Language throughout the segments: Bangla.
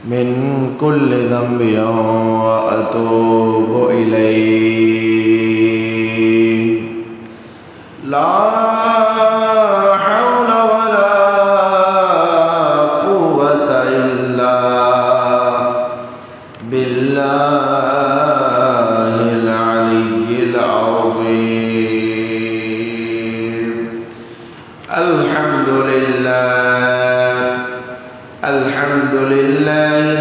من كل ذنب وأتوب إليه لا حول ولا قوة إلا بالله العلي العظيم الحمد لله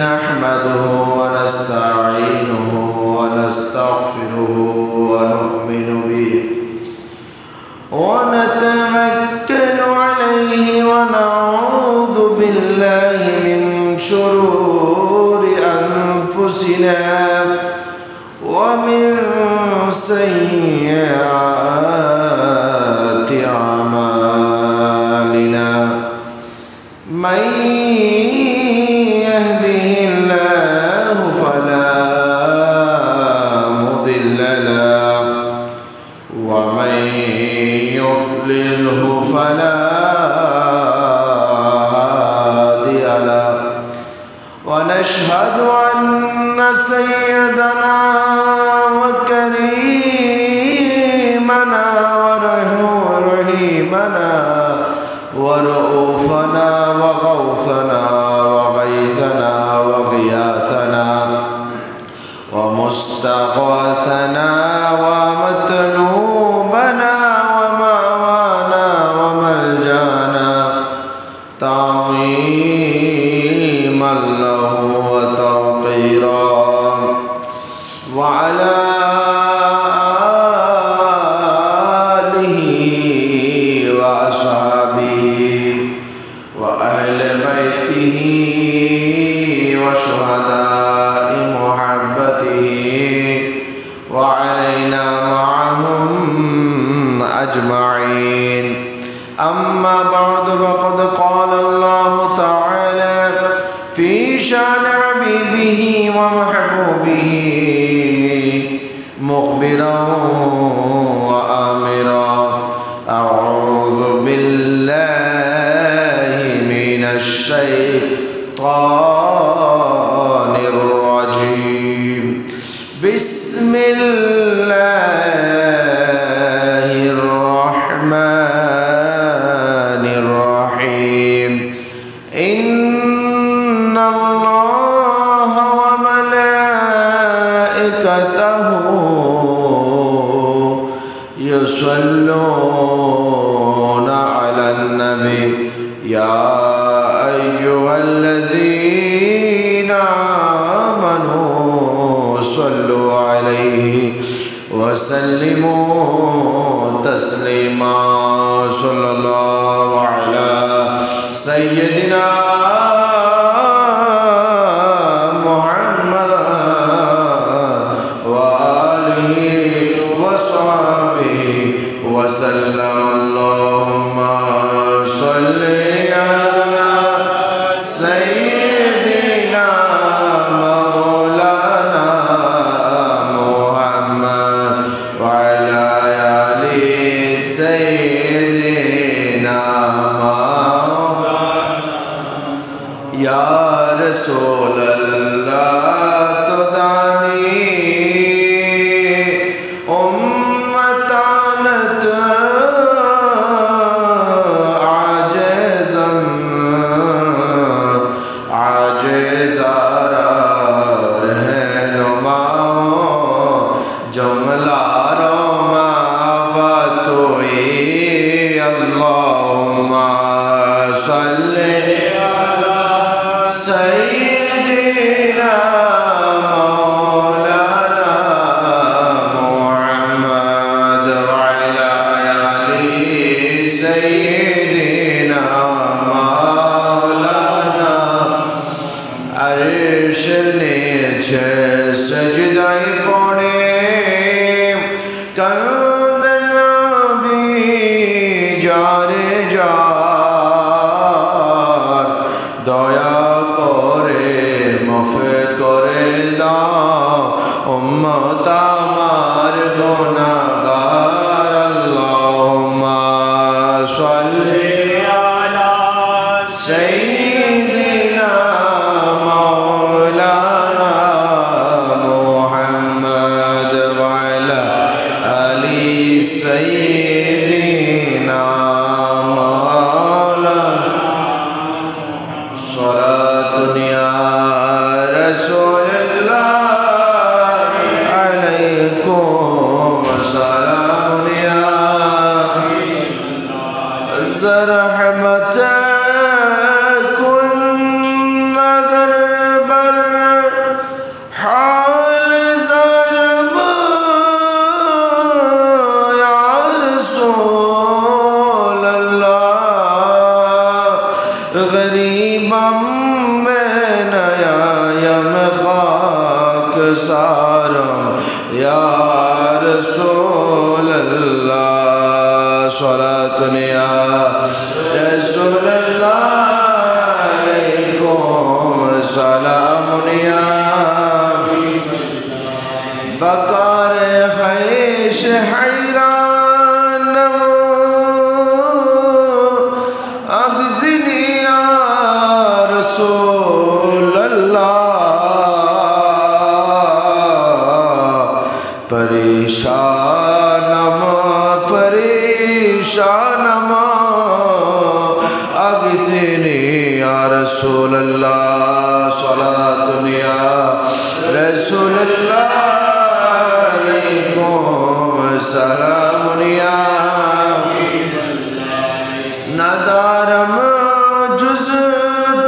نحمده ونستعينه ونستغفره ونؤمن به ونتوكل عليه ونعوذ بالله من شرور أنفسنا ومن سيئات أعمالنا من يهده الله فلا مضل له ومن يضلله فلا هادي له ونشهد أن سيدنا وكريمنا ورحيمنا ورؤوفنا وغوثنا وغيثنا وغياثنا ومستغاثنا ومطلوبنا ومأوانا وملجانا تعظيما له وتوقيرا وعلى آله وأصحابه وأهل بيته وشهداء محبته وعلينا معهم أجمعين أما بعد فقد قال الله تعالى في شأن حبيبه ومحبوبه مخبرا وآمرا أعوذ بالله من الشيطان الرجيم بسم الله الرحمن الرحيم إن الله وملائكته يصلون على النبي يا أيها الذين آمنوا صلوا عليه وسلموا تسليما صلى الله على سيدنا محمد وآله وصحبه وسلم اللهم صل على سيدنا مولانا محمد وعلى آل سيدنا مولانا يا رسول الله تدعني أمتانت اللهم صل على سيدنا مولانا محمد وعلى آل سيدنا مولانا عرشের নিচে সজদায় পড়ে কাঁদেন নবী যারে যার দয়া করে মাফ করে দাও উম্মত আমার গুনাহগার আল্লাহুম্মা সাল্লি আলা সাইয়্যিদিনা صلاة يا رسول الله عليكم سلام يا رحمة صلاة يا رسول الله عليكم سلام يا بكار خيش حيران أغذني يا رسول الله پریشانم اغثنی یا رسول اللہ صلاة یا رسول اللہ علیکم سلام یا ندارم جز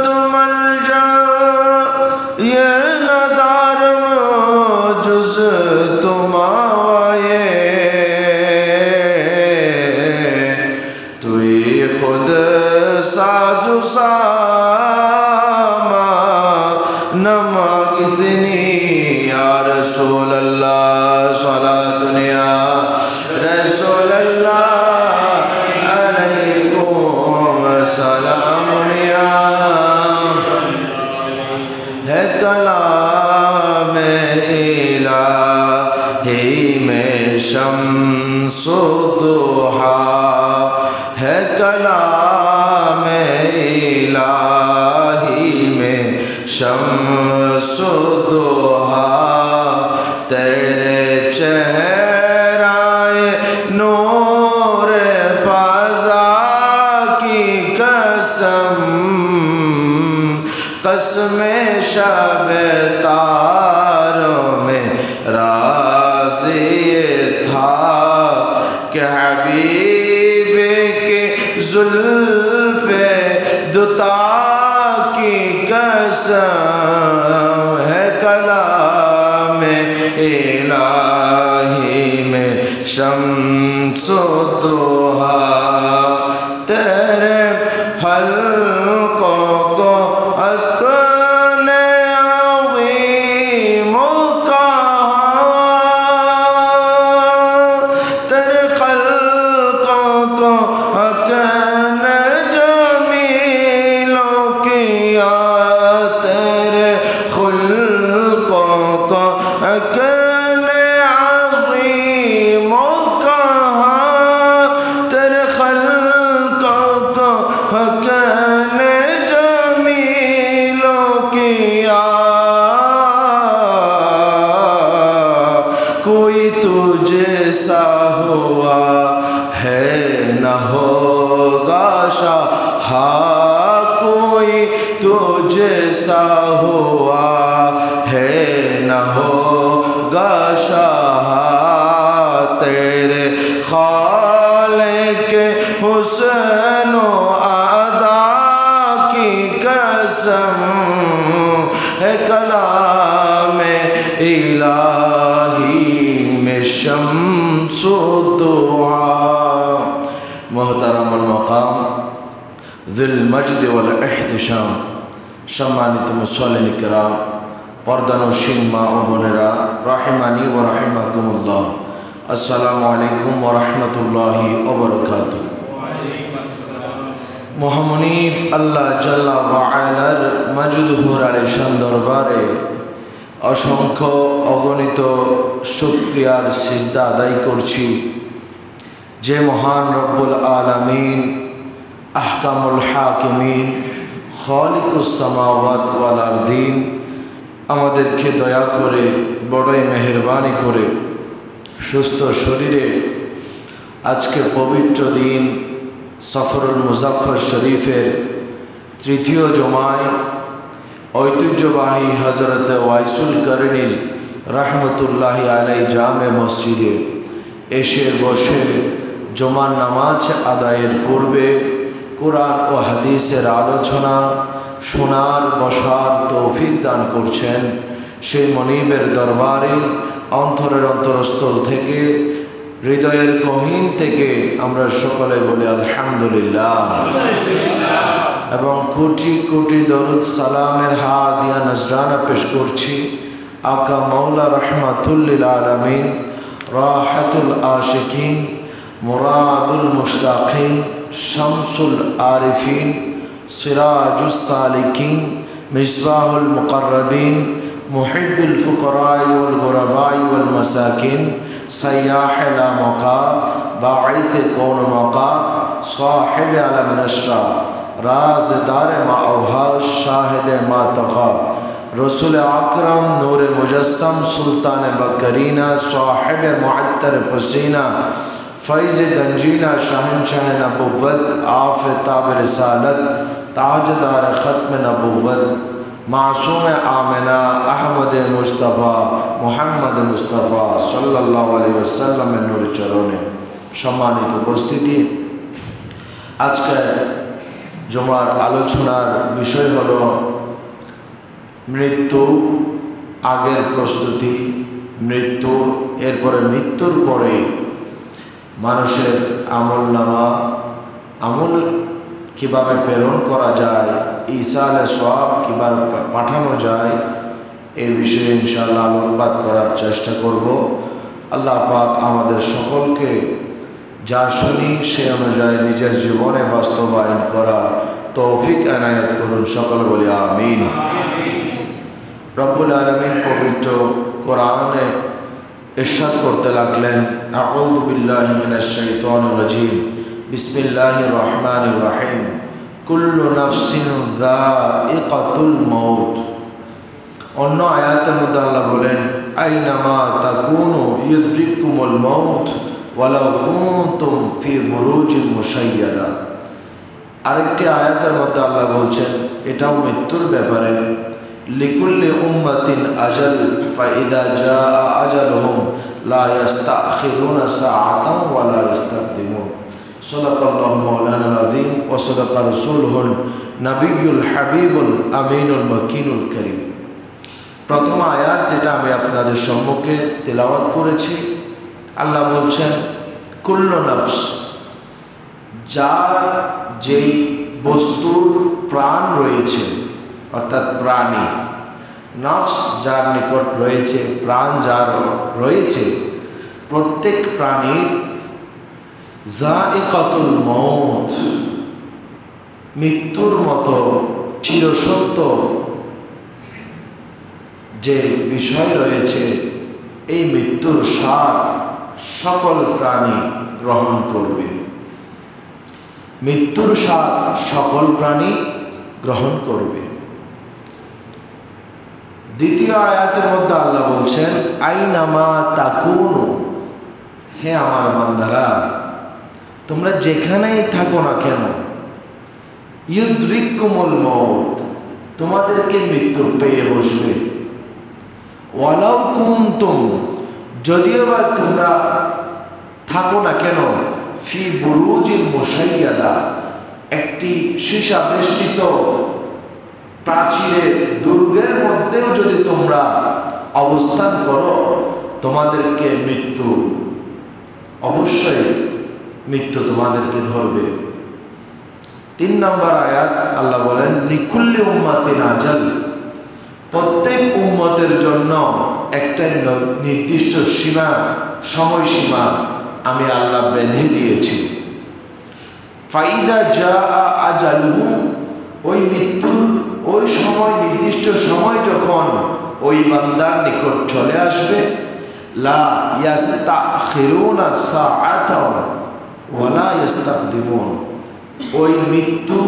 تم الجا یہ ندارم جز تم آوائے سازو ساما نماغثنی یا رسول اللہ صلاة یا رسول اللہ علیکم سلام یا ہے کلام الہی میں شمس و ضحا ہے کلام الہی میں شمس و ضحا تیرے چہرائے نور فضا کی قسم قسم شب تاروں میں راضی تھا کہ حبیب زلف دتا کی قسم ہے کلام الہی میں شمس و ضحا تیرے حلقوں کو اسکن عظیم کہا تیرے خلقوں کو کوئی تجھ سا ہوا ہے نہ ہوگا شاہ کوئی تجھ سا ہوا ہے نہ ہوگا شاہ تیرے خالق حسن و ادا کی قسم ہے کلام الہی میں شمس و ضحا محترم المقام ذی المجد والاحتشام সম্মানিত মুসল্লিন কিরাম পর্দানশীন মা ও বোনেরা রাহিমানি ওয়া রাহিমাকুমুল্লাহ আসসালামু আলাইকুম ওয়া রাহমাতুল্লাহি ওয়া বারাকাতুহু মহামনিব আল্লাহ জাল্লা ওয়া আলার মাজদুহুর আলিশান দরবারে অসংখ্য অগণিত শুকরিয়ার সিজদা আদায় করছি যে মহান রব্বুল আলামিন আহকামুল হাকিমিন খালিকুস সামাওয়াত ওয়াল আরদিন আমাদেরকে দয়া করে বড়ই মেহেরবানি করে সুস্থ শরীরে আজকে পবিত্র দিন সফরুল মুজাফফর শরীফের তৃতীয় জমায় ঐতিহ্যবাহী হযরত ওয়াইসুল কারনী রহমতুল্লাহি আলাইহি জামে মসজিদে এসে বসে জুমার নামাজ আদায়ের পূর্বে কুরআন ও হাদিসের আলোচনা শোনার বসার তৌফিক দান করছেন। সেই মনিবের দরবারে অন্তরের অন্তরস্থল থেকে হৃদয়ের গহীন থেকে আমরা সকলে বলি আলহামদুলিল্লাহ এবং কোটি কোটি দরুদ সালামের হাদিয়া নজরানা পেশ করছি আকা মাওলা রাহমাতুল লিল আলামিন রাহাতুল আশিকিন মুরাদুল মুশতাকিন শামসুল আরিফিন সিরাজুস সালিকিন মিসবাহুল মুকাররবিন মুহিব্বুল ফুকরাই ওয়াল গুরাবাই ওয়াল মাসাকিন সাইয়াহ লা মাকা বাঈস কৌন মাকা সাহিব আলম নশরা রাজদার মা আওহাস শাহিদ মা তখা रसूल अकरम नूर मुजस्सम सुल्तान बकरीना साहिब मुअत्तर पसीना फैज़ गंजीना शहनशाह नबुव्वत आफ़ताब रिसालत ताजदार ख़त्म नबुव्वत मासूम आमिना अहमद मुस्तफ़ा मोहम्मद मुस्तफ़ा सल्लल्लाहु अलैहि वसल्लम नूर चरणे सम्मानित उपस्थिति आजके जुमार आलोचनार विषय हलो मृत्यु आगेर प्रस्तुति मृत्यु एरपर मृत्युर परे मानुषेर आमलनामा आमल किभाबे प्रेरण करा जाए ईसाले सवाब किभाबे पाठानो जाए ए विषये इंशाअल्लाह आलोकपात करार चेष्टा करब। आल्लाह पाक आमादेर सकलके जा शुनी से अनुयायी निजेर जीवने बास्तबायन करार तौफिक एनायत करुन सकल बोली आमीन। रब्बुल आलमीन पवित्र कुराने इरशाद करते लागलेन आऊज़ु बिल्लाहि मिनश शैतानिर रजीम बिस्मिल्लाहिर रहमानिर रहीम कुल्लु नफ्सिन ज़ाइक़ातुल मौत। अन्य आयातेर मধ্যে আল্লাহ বলেন আইনামা তাকুনু ইউদরিকুমুল মউত ওয়ালাউ কুনতুম ফি বুরুজিন মুশাইয়াদা। আরেকটি আয়াতের মধ্যে আল্লাহ বলছেন এটাও মৃত্যুর ব্যাপারে লিকুল্লি উম্মাতিন আজাল ফাইদা জাআ আজালুহুম লা ইস্তাখিরুনা সাআতান ওয়া লা ইস্তাকদিমুন। সাদাকাল্লাহু মাওলানাল আযীম ওয়া সাদাকা রাসূলুহুল নবিয়্যুল হাবিবুল আমিনুল মাকিনুল কারীম। প্রথম আয়াত যেটা আমি আপনাদের সম্মুখে তেলাওয়াত করেছি আল্লাহ বলছেন কুল্লু নফস, যার যেই বস্তুর প্রাণ রয়েছে অর্থাৎ প্রাণী, নফস যার নিকট রয়েছে, প্রাণ যার রয়েছে, প্রত্যেক প্রাণীর যায়িকাতুল মউত মৃত্যুর মতো চিরসত্য যে বিষয় রয়েছে এই মৃত্যুর স্বাদ সকল প্রাণী গ্রহণ করবে। মৃত্যুর স্বাদ সকল প্রাণী গ্রহণ করবে। দ্বিতীয় আয়াতের মধ্যে আল্লাহ বলছেন আইনামা তাকুনু, হে আমার বান্দারা তোমরা যেখানেই থাকো না কেন, ইউদরিকুমুল মউত, তোমাদেরকে মৃত্যু পেয়ে বসবে। ওয়ালাউ কুনতুম, যদিও বা তোমরা থাকো না কেন, ফি বুরুজিন মুশাইয়াদা, একটি সীসা বেষ্টিত প্রাচীরের দুর্গের মধ্যেও যদি তোমরা অবস্থান করো তোমাদেরকে মৃত্যু অবশ্যই মৃত্যু তোমাদেরকে ধরবে। 3 নম্বর আয়াত আল্লাহ বলেন লিকুল্লি উম্মাতিন আজাল, প্রত্যেক উম্মতের জন্য একটা নির্দিষ্ট সীমা সময়সীমা আমি আল্লাহ বেঁধে দিয়েছি। ফাইদা জাআ আজালুহুম, ওই মৃত্যুর ওই সময় নির্দিষ্ট সময় যখন ওই বান্দার নিকট চলে আসবে লা ইস্তাখিরুনা সাআতাও ওয়া লা ইস্তাকদিমুন, ওই মৃত্যু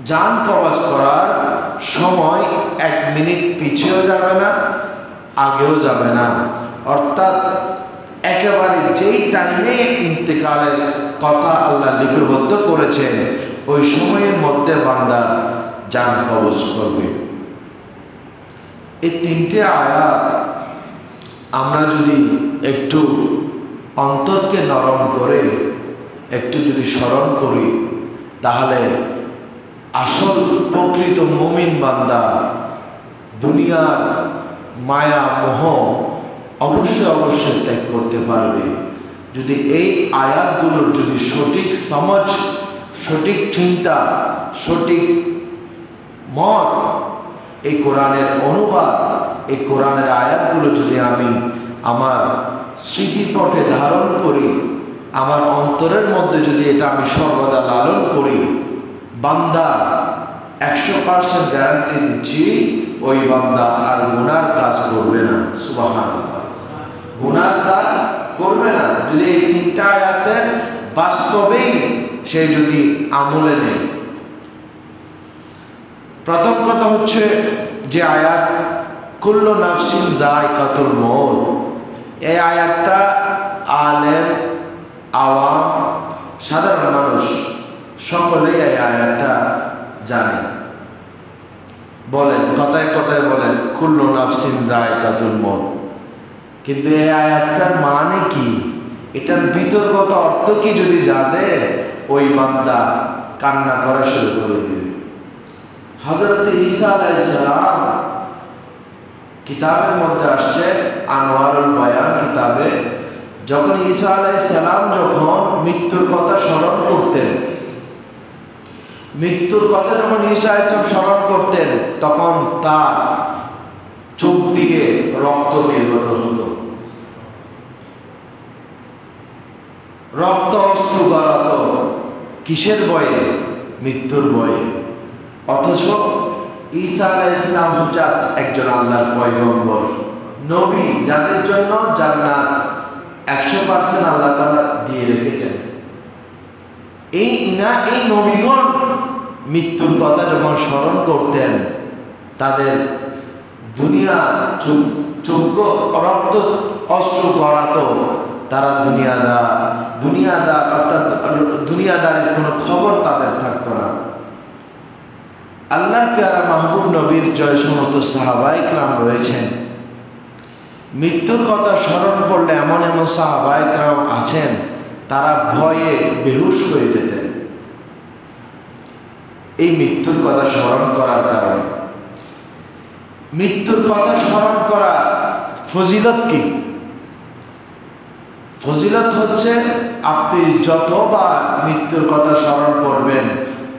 জান কবজ করার সময় 1 মিনিট পিছেও যাবে না আগেও যাবে না। অর্থাৎ একেবারে যেই টাইমে ইন্তেকালের কথা আল্লাহ লিপিবদ্ধ করেছেন ওই সময়ের মধ্যে বান্দা জান কবজ করবে। এই তিনটে আয়াত আমরা যদি একটু অন্তরকে নরম করে একটু যদি স্মরণ করি, তাহলে আসল প্রকৃত মুমিন বান্দা দুনিয়ার মায়া মোহ অবশ্যই ত্যাগ করতে পারবে। যদি এই আয়াতগুলোর যদি সঠিক সমঝ, সঠিক চিন্তা, সঠিক মত, এই কোরআনের অনুবাদ, এই কোরআনের আয়াতগুলো যদি আমি আমার স্মৃতিপটে ধারণ করি, আমার অন্তরের মধ্যে যদি এটা আমি সর্বদা লালন করি, বান্দা 100% গ্যারান্টি দিচ্ছি ওই বান্দা আর গুনার কাজ করবে না। সুবহানাল্লাহ, গুনার কাজ করবে না যদি এই তিনটা আয়াতের বাস্তবেই সে যদি আমলে নেয়। প্রথম কথা হচ্ছে যে আয়াত কুল্লু নাফসিন যায়কাতুল মউত, এই আয়াতটা আলেম, আওয়াম, সাধারণ মানুষ সকলেই এই আয়াতটা জানে। বলেন কথায় কথায় বলেন কুল্লু নাফসিন যায়কাতুল মউত, কিন্তু এই আয়াতটার মানে কি, এটার বিতর্কত অর্থ কি যদি জানে, ওই বান্দা কান্না করা শুরু করে দিবে। হযরত ঈসা আলাইহিস সালাম কিতাবের মধ্যে আসছে আনোয়ারুল বায়ান কিতাবে, যখন ঈসা আলাইহিস সালাম যখন মৃত্যুর কথা স্মরণ করতেন, মৃত্যুর কথা যখন ঈসা আলাইহিস সালাম স্মরণ করতেন, তখন তার চোখ দিয়ে রক্ত নির্গত হতো, রক্ত অশ্রু গড়াতো। কিসের ভয়ে? মৃত্যুর ভয়ে। অথচ ঈসা আলাইহিস সালাম হচ্ছে একজন আল্লাহর পয়গম্বর, নবী, যাদের জন্য জান্নাত 100% আল্লাহ তাআলা দিয়ে রেখেছেন। এই নবীগণ মৃত্যুর কথা যখন স্মরণ করতেন, তাদের দুনিয়া চোখ রক্ত অশ্রু গড়াতো। তারা দুনিয়াদার অর্থাৎ দুনিয়াদারের কোনো খবর তাদের থাকতো না। আল্লাহর পেয়ারা মাহবুব নবীর জয় সমস্ত সাহাবায়ে কেরাম রয়েছেন, মৃত্যুর কথা স্মরণ করলে এমন এমন সাহাবায়ে কেরাম আছেন, তারা ভয়ে বেহুশ হয়ে যেতেন এই মৃত্যুর কথা স্মরণ করার কারণে। মৃত্যুর কথা স্মরণ করা ফজিলত কি? ফজিলত হচ্ছে আপনি যতবার মৃত্যুর কথা স্মরণ করবেন,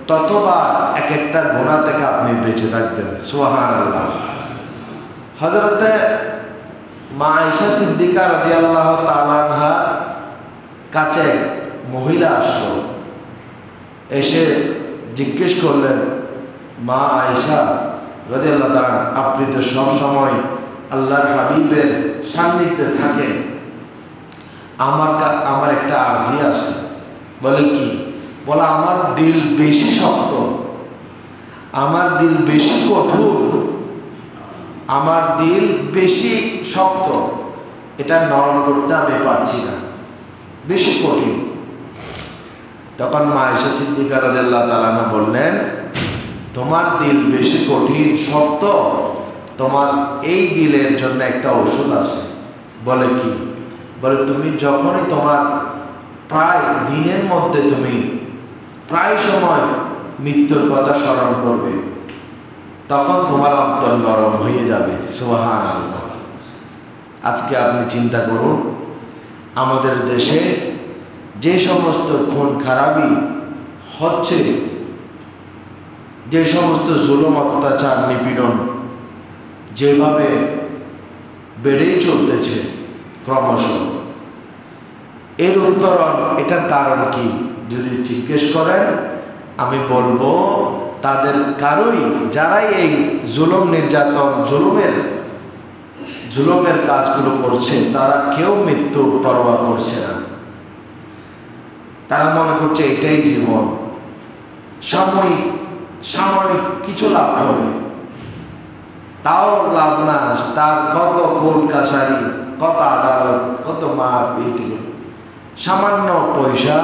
ততবার এক একটা গুনাহ থেকে আপনি বেঁচে থাকবেন। সুবহানাল্লাহ। হযরতে মা আয়েশা সিদ্দিকা রাদিয়াল্লাহু তাআলা আনহা কাছে মহিলা আসলো, এসে জিজ্ঞেস করলেন, মা আয়েশা রাদিয়াল্লাহু তাআলা, আপনি তো সব সময় আল্লাহর হাবিবের সান্নিধ্যে থাকেন, আমার একটা আরজি আছে। বলে কি? বলে আমার দিল বেশি শক্ত, আমার দিল বেশি কঠোর, আমার দিল বেশি শক্ত, এটা নরম করতে আমি পারছি না, বেশি কঠিন। তখন মা আয়েশা সিদ্দিকা রাদিয়াল্লাহু তাআলা আনহা বললেন, তোমার দিল বেশি কঠিন শক্ত, তোমার এই দিলের জন্য একটা ওষুধ আছে। বলে কি? বলে তুমি যখনই তোমার প্রায় দিনের মধ্যে তুমি প্রায় সময় মৃত্যুর কথা স্মরণ করবে, তখন তোমার অন্তর নরম হয়ে যাবে। সুবহানাল্লাহ। আজকে আপনি চিন্তা করুন, আমাদের দেশে যে সমস্ত খুন খারাপি হচ্ছে, যে সমস্ত জুলুম অত্যাচার নিপীড়ন যেভাবে বেড়েই চলতেছে ক্রমশ, এর উত্তরণ, এটার কারণ কি যদি জিজ্ঞেস করেন, আমি বলবো তাদের কারোই, যারাই এই জুলুম নির্যাতন জুলুমের কাজগুলো করছে, তারা কেউ মৃত্যু পরোয়া করছে না। তারা মনে করছে এটাই জীবন, সাময়িক কিছু লাভ হবে, তাও লাভ না। তার কত কোর্ট কাছারি, কত আদালত, কত মারপিট, সামান্য পয়সা,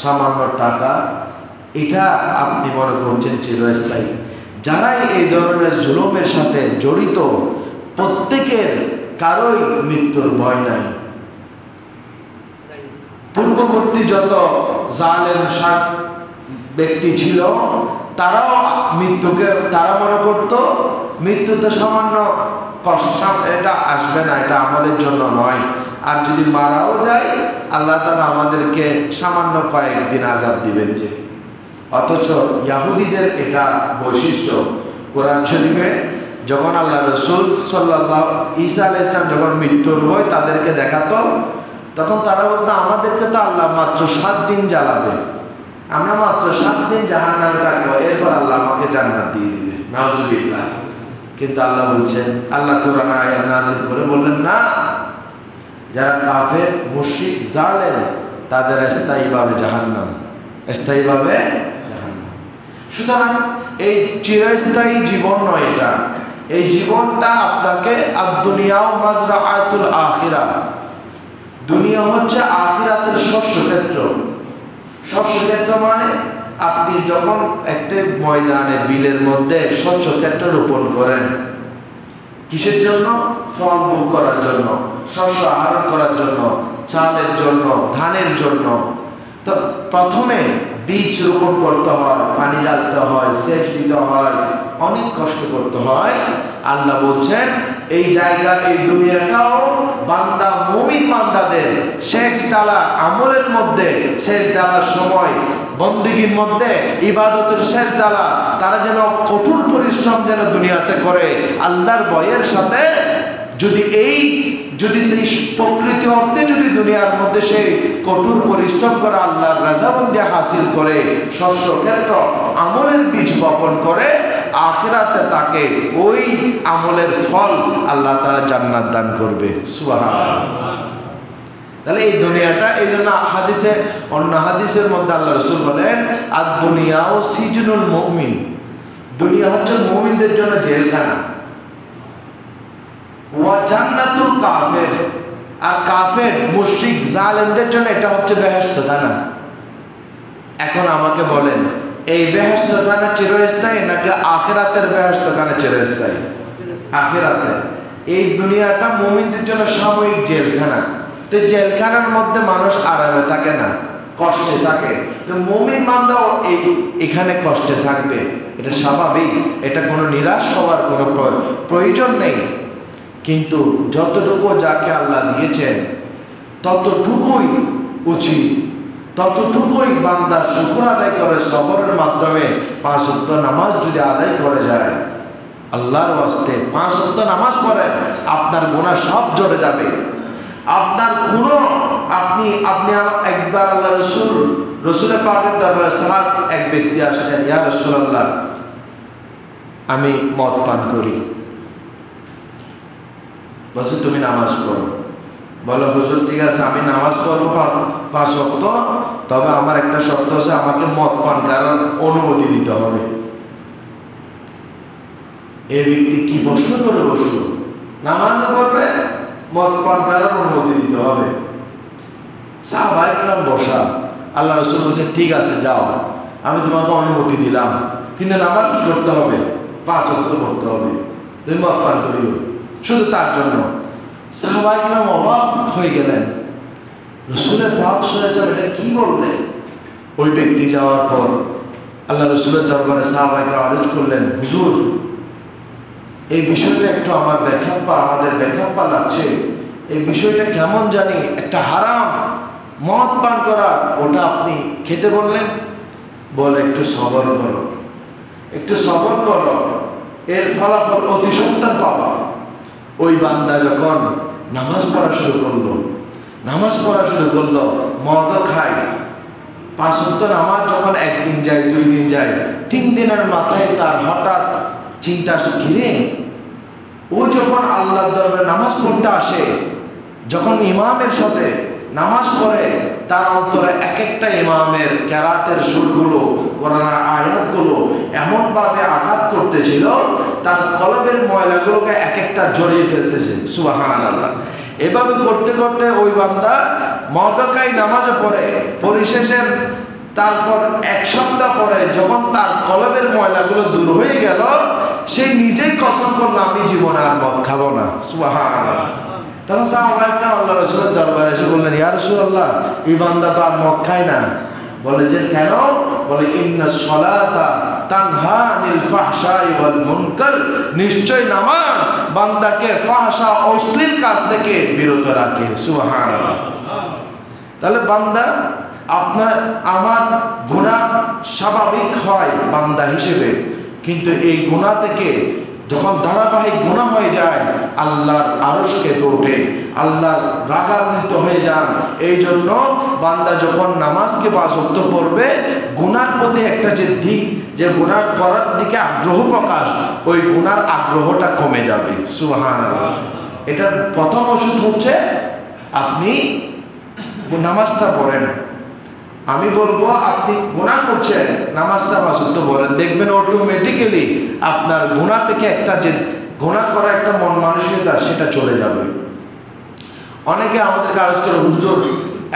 সামান্য টাকা, এটা আপনি মনে করছেন চিরস্থায়ী। যারাই এই ধরনের জুলুমের সাথে জড়িত প্রত্যেকের কারোই মৃত্যুর ভয় নাই। পূর্ববর্তী যত জালেম ব্যক্তি ছিল তারাও মৃত্যুকে তারা মনে করত মৃত্যু তো সামান্য কষ্ট, এটা আসবে না, এটা আমাদের জন্য নয়, আর যদি মারাও যায় আল্লাহ তাআলা আমাদেরকে সামান্য কয়েকদিন আযাব দিবেন যে। অথচ ইহুদিদের এটা বৈশিষ্ট্য। কোরআন শরীফে যখন আল্লাহ রাসূল সাল্লাল্লাহু ঈসা আলাইহিস সালাম যখন মৃত্যুর ভয় তাদেরকে দেখাতো, তখন তারা বলতো আমাদেরকে তো আল্লাহ মাত্র 7 দিন জ্বালাবে, আমরা মাত্র 7 দিন জাহান্নামে থাকবো, এরপর আল্লাহ আমাকে জান্নাত দিয়ে দিবে। নাউজুবিল্লাহ। কিন্তু আল্লাহ বলছেন, আল্লাহ কোরআনে আয়াত নাযিল করে বললেন না, যারা কাফের মুশরিক জালেম তাদের স্থায়ীভাবে জাহান্নাম, স্থায়ীভাবে জাহান্নাম। সুতরাং এই চিরস্থায়ী জীবন নয় এটা। এই জীবনটা আপনাকে আদ-দুনিয়াও মাজরাআতুল আখিরাহ, দুনিয়া হচ্ছে আখিরাতের শস্যক্ষেত্র। শস্যক্ষেত্র মানে আপনি যখন একটা ময়দানে বিলের মধ্যে শস্যক্ষেত্র রোপণ করেন, কিসের জন্য? ফল ভোগ করার জন্য, শস্য আহরণ করার জন্য, চালের জন্য, ধানের জন্য। তো প্রথমে বীজ রোপণ করতে হয়, পানি ঢালতে হয়, সেচ দিতে হয়, অনেক কষ্ট করতে হয়। আল্লাহ বলছেন এই জায়গা, এই দুনিয়াটাও বান্দা মুমিন বান্দাদের শেষ ডালা আমলের মধ্যে, শেষ ডালার সময় বন্দেগীর মধ্যে, ইবাদতের শেষ ডালা, তারা যেন কঠোর পরিশ্রম যেন দুনিয়াতে করে আল্লাহর ভয়ের সাথে। যদি প্রকৃতি অর্থে যদি দুনিয়ার মধ্যে সেই কঠোর পরিশ্রম করে আল্লাহর রাজাবন্দি হাসিল করে, শস্য ক্ষেত্র আমলের বীজ বপন করে, আখিরাতে তাকে ওই আমলের ফল আল্লাহ তাআলা জান্নাত দান করবে। সুবহানাল্লাহ। তাহলে এই দুনিয়াটা, এই জন্য হাদিসে, অন্য হাদিসের মধ্যে আল্লাহ রাসূল বলেন আদ-দুনিয়াও সিজনুল মুমিন, দুনিয়া হচ্ছে মুমিনদের জন্য জেলখানা। ওয়া জান্নাতুল কাফির, আর কাফের মুশরিক জালেমদের জন্য এটা হচ্ছে বেহেশতখানা। এখন আমাকে বলেন এই বেহেশতখানা চিরস্থায়ী নাকি আখিরাতের বেহেশতখানা চিরস্থায়ী? আখিরাতে। এই দুনিয়াটা মুমিনদের জন্য সাময়িক জেলখানা। তো জেলখানার মধ্যে মানুষ আরামে থাকে না, কষ্টে থাকে। তো মুমিন বান্দাও এখানে কষ্টে থাকবে, এটা স্বাভাবিক, এটা কোনো নিরাশ হওয়ার কোনো প্রয়োজন নেই। কিন্তু যতটুকু যাকে আল্লাহ দিয়েছেন ততটুকুই উচিত, ততটুকুই বান্দার শুকর আদায় করে সবরের মাধ্যমে 5 ওয়াক্ত নামাজ যদি আদায় করে যায়, আল্লাহর ওয়াস্তে 5 ওয়াক্ত নামাজ পড়েন, আপনার গুনাহ সব ঝরে যাবে। আপনার কোনো আপনি একবার আল্লাহ রসুলের পাকের দরবারে সাহাব এক ব্যক্তি আসলেন, ইয়া রাসূলুল্লাহ আমি মদ পান করি। বলছে তুমি নামাজ পড়ো। বলো হুজুর ঠিক আছে আমি নামাজ পড়বো 5 ওয়াক্ত, তবে আমার একটা শর্ত আছে, আমাকে মদ পান করার অনুমতি দিতে হবে। এই ব্যক্তি কি প্রশ্ন করে বসলো? নামাজ পড়বে, মদ পান করার অনুমতি দিতে হবে। সাহাবায়ে কেরাম বসা, আল্লাহ রাসূল বলছে ঠিক আছে যাও, আমি তোমাকে অনুমতি দিলাম, কিন্তু নামাজ কি করতে হবে? 5 ওয়াক্ত পড়তে হবে, তুমি মদ পান করিও। শুধু তার জন্য সাহাবায়ে কেরাম অবাক হয়ে গেলেন, রাসূলের পাক সাল্লাল্লাহু আলাইহি ওয়াসাল্লাম এটা কি বললেন? ওই ব্যক্তি যাওয়ার পর আল্লাহ রাসূলের দরবারে সাহাবায়ে কেরাম আরজ করলেন, হুজুর এই বিষয়টা একটু আমাদের ব্যাখ্যা লাগছে, এই বিষয়টা কেমন জানি একটা হারাম, মদ পান করা, ওটা আপনি খেতে বললেন। বলে একটু সবর করো, একটু সবর করো, এর ফলাফল অতি সুন্দর পাবা। ওই বান্দা যখন নামাজ পড়া শুরু করলো, মদও খায়, 5 ওয়াক্ত নামাজ যখন 1 দিন যায়, 2 দিন যায়, 3 দিনের মাথায় তার হঠাৎ চিন্তা আসে, ঘিরে ও যখন আল্লাহর দরবারে নামাজ পড়তে আসে, যখন ইমামের সাথে নামাজ পড়ে, তার অন্তরে এক একটা ইমামের কেরাতের সুরগুলো, কোরআনের আয়াতগুলো এমনভাবে আঘাত করতেছিল, তার কলবের ময়লাগুলোকে এক একটা জড়িয়ে ফেলতেছে। সুবহানাল্লাহ। এভাবে করতে করতে ওই বান্দা মদ খায়, নামাজে পড়ে, পরিশেষে তারপর এক সপ্তাহ পরে যখন তার কলবের ময়লাগুলো দূর হয়ে গেল, সে নিজেই কসম করলো আমি জীবনে আর মদ খাবো না। সুবহানাল্লাহ। তখন সাহাবায়ে আল্লাহ রাসূলের দরবারে এসে বললেন, ইয়া রাসূলুল্লাহ, এই বান্দা তো আর মদ খায় না। বলে যে কেন? বলে ইন্নাস সালাতা তানহা আনিল ফাহশাই ওয়াল মুনকার, নিশ্চয় নামাজ বান্দাকে ফাহশা অশ্লীল কাজ থেকে বিরত রাখে। সুবহানাল্লাহ। তাহলে বান্দা আপনার আমার গুনাহ স্বাভাবিক হয় বান্দা হিসেবে, কিন্তু এই গুনাহ থেকে যখন ধারাবাহিক গুনাহ হয়ে যায় আল্লাহর আরশ কেঁপে ওঠে, আল্লাহর রাগান্বিত হয়ে যান। এই জন্য বান্দা যখন নামাজকে 5 ওয়াক্ত পড়বে, গুনার প্রতি একটা যে দিক, যে গুনাহ করার দিকে আগ্রহ প্রকাশ, ওই গুনার আগ্রহটা কমে যাবে। সুবহানাল্লাহ। এটার প্রথম ওষুধ হচ্ছে আপনি নামাজটা পড়েন। আমি বলবো আপনি গুনাহ করছেন, নামাজটা 5 ওয়াক্ত পড়েন, দেখবেন অটোমেটিক্যালি আপনার গুনাহ থেকে একটা যে গুনাহ করা একটা মন মানসিকতা সেটা চলে যাবে। অনেকে আমাদের কাজ করে, হুজুর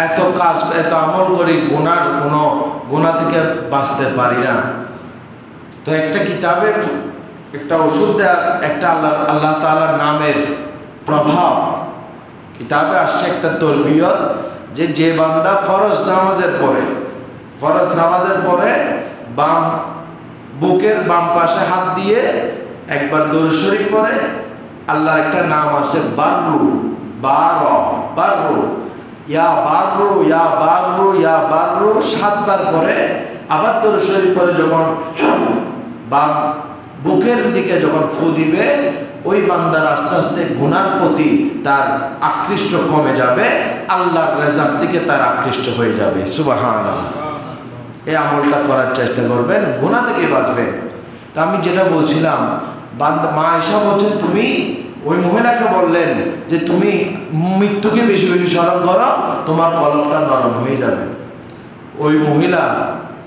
এত কাজ এত আমল করি, গুনাহ থেকে বাঁচতে পারি না। তো একটা কিতাবে একটা ওষুধ দেয়া, একটা আল্লাহ তাআলার নামের প্রভাব কিতাবে আসছে, একটা তরবিয়ত, যে বান্দা ফরজ নামাজের পরে বাম বুকের বাম পাশে হাত দিয়ে একবার দরুদ শরীফ পড়ে, আল্লাহর একটা নাম আছে বাররু, বাররু ইয়া বাররু ইয়া বাররু ইয়া বাররু 7 বার পরে আবার দরুদ শরীফ পড়ে যখন বাম বুকের দিকে যখন ফু দিবে, ওই বান্দার আস্তে আস্তে গুনার প্রতি তার আকৃষ্ট কমে যাবে, আল্লাহর রেজার দিকে তার আকৃষ্ট হয়ে যাবে। সুবহানাল্লাহ। এই আমলটা করার চেষ্টা করবেন, গুনাহ থেকে বাঁচবেন। তা আমি যেটা বলছিলাম, মা আয়েশা বলছেন, তুমি ওই মহিলাকে বললেন যে তুমি মৃত্যুকে বেশি বেশি স্মরণ করো, তোমার কলবটা নরম হয়ে যাবে। ওই মহিলা